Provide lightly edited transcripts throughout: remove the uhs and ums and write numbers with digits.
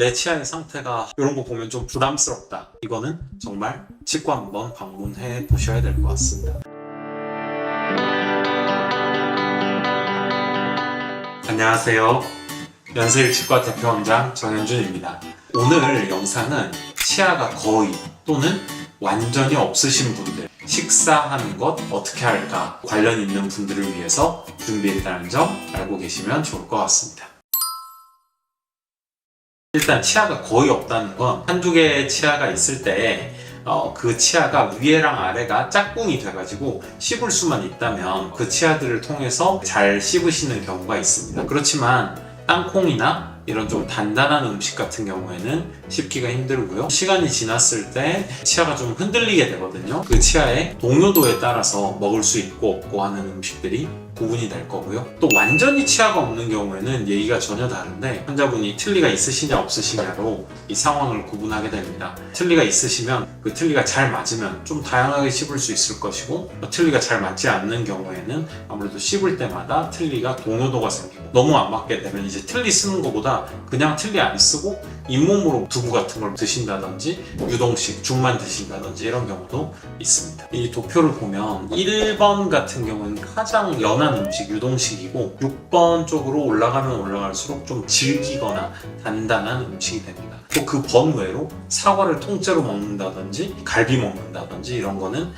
내 치아의 상태가 이런 거 보면 좀 부담스럽다. 이거는 정말 치과 한번 방문해 보셔야 될 것 같습니다. 안녕하세요. 연세일 치과 대표원장 정현준입니다. 오늘 영상은 치아가 거의 또는 완전히 없으신 분들, 식사하는 것 어떻게 할까 관련 있는 분들을 위해서 준비했다는 점 알고 계시면 좋을 것 같습니다. 일단 치아가 거의 없다는 건 한두 개의 치아가 있을 때 그 치아가 위에랑 아래가 짝꿍이 돼가지고 씹을 수만 있다면 그 치아들을 통해서 잘 씹으시는 경우가 있습니다. 그렇지만 땅콩이나 이런 좀 단단한 음식 같은 경우에는 씹기가 힘들고요. 시간이 지났을 때 치아가 좀 흔들리게 되거든요. 그 치아의 동요도에 따라서 먹을 수 있고 없고 하는 음식들이 구분이 될 거고요. 또 완전히 치아가 없는 경우에는 얘기가 전혀 다른데 환자분이 틀니가 있으시냐 없으시냐로 이 상황을 구분하게 됩니다. 틀니가 있으시면 그 틀니가 잘 맞으면 좀 다양하게 씹을 수 있을 것이고 틀니가 잘 맞지 않는 경우에는 아무래도 씹을 때마다 틀니가 동요도가 생기고 너무 안 맞게 되면 이제 틀니 쓰는 것보다 그냥 틀니 안 쓰고 잇몸으로 두부 같은 걸 드신다든지 유동식, 죽만 드신다든지 이런 경우도 있습니다. 이 도표를 보면 1번 같은 경우는 가장 연한 음식, 유동식이고 6번 쪽으로 올라가면 올라갈수록 좀 질기거나 단단한 음식이 됩니다. 또 그 번외로 사과를 통째로 먹는다든지 갈비 먹는다든지 이런 거는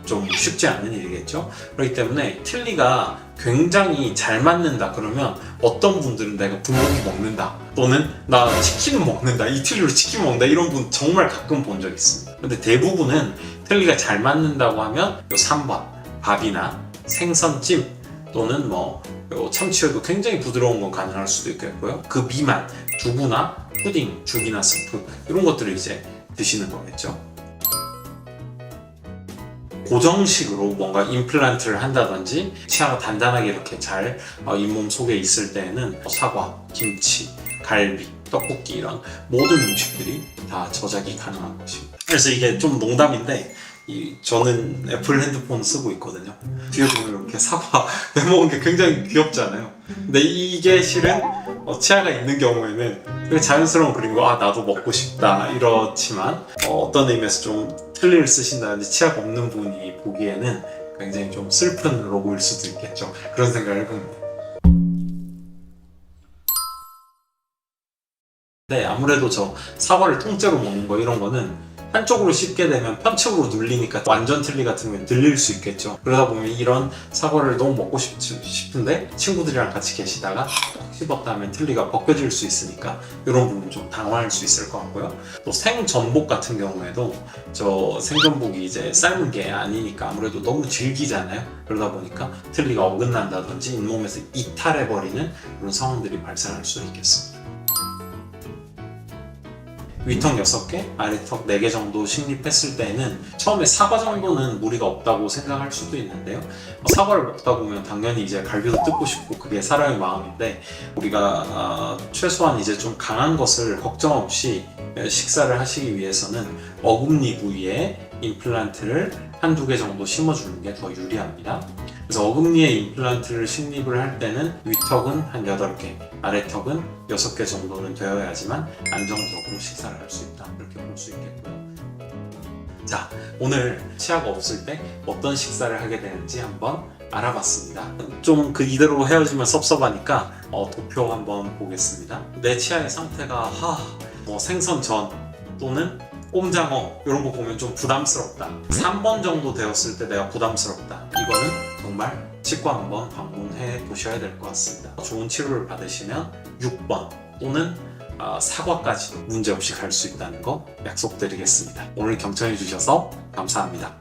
좀 쉽지 않은 일이겠죠. 그렇기 때문에 틀니가 굉장히 잘 맞는다 그러면 어떤 분들은 내가 불고기 먹는다 또는 나 치킨을 먹는다, 이 틀니로 치킨 먹는다 이런 분 정말 가끔 본 적 있습니다. 근데 대부분은 틀니가 잘 맞는다고 하면 요 3번 밥이나 생선찜 또는 참치여도 굉장히 부드러운 건 가능할 수도 있겠고요. 그 미만 두부나 푸딩, 죽이나 스프 이런 것들을 이제 드시는 거겠죠. 고정식으로 뭔가 임플란트를 한다든지 치아가 단단하게 이렇게 잘 잇몸 속에 있을 때에는 사과, 김치, 갈비, 떡볶이 이런 모든 음식들이 다 저작이 가능한 것입니다. 그래서 이게 좀 농담인데 저는 애플 핸드폰 쓰고 있거든요. 뒤에 보면 이렇게 사과 내먹은 게 굉장히 귀엽잖아요. 근데 이게 실은 치아가 있는 경우에는 되게 자연스러운 그림고 나도 먹고 싶다 이렇지만 어떤 의미에서 좀 틀니를 쓰신다든지 치아가 없는 분이 보기에는 굉장히 좀 슬픈 로고일 수도 있겠죠. 그런 생각을 해봅니다. 네, 아무래도 저 사과를 통째로 먹는 거 이런 거는 한쪽으로 씹게 되면 편측으로 눌리니까 완전 틀니 같은 경우는 들릴 수 있겠죠. 그러다 보면 이런 사과를 너무 먹고 싶은데 친구들이랑 같이 계시다가 씹었다 하면 틀니가 벗겨질 수 있으니까 이런 부분 좀 당황할 수 있을 것 같고요. 또 생전복 같은 경우에도 저 생전복이 이제 삶은 게 아니니까 아무래도 너무 질기잖아요. 그러다 보니까 틀니가 어긋난다든지 잇몸에서 이탈해버리는 그런 상황들이 발생할 수 있겠습니다. 위턱 6개, 아래턱 4개 정도 식립했을 때는 처음에 사과 정도는 무리가 없다고 생각할 수도 있는데요. 사과를 먹다 보면 당연히 이제 갈비도 뜯고 싶고 그게 사람의 마음인데 우리가 최소한 이제 좀 강한 것을 걱정 없이 식사를 하시기 위해서는 어금니 부위에 임플란트를 한두 개 정도 심어주는 게 더 유리합니다. 그래서 어금니에 임플란트를 식립을 할 때는 위턱은 한 8개, 아래턱은 6개 정도는 되어야지만 안정적으로 식사를 할 수 있다. 이렇게 볼 수 있겠고요. 자, 오늘 치아가 없을 때 어떤 식사를 하게 되는지 한번 알아봤습니다. 좀 이대로 헤어지면 섭섭하니까 도표 한번 보겠습니다. 내 치아의 상태가 생선전 또는 꼼장어 이런 거 보면 좀 부담스럽다. 3번 정도 되었을 때 내가 부담스럽다. 이거는 정말 치과 한번 방문해 보셔야 될 것 같습니다. 좋은 치료를 받으시면 6번 또는 사과까지도 문제없이 갈 수 있다는 거 약속드리겠습니다. 오늘 경청해 주셔서 감사합니다.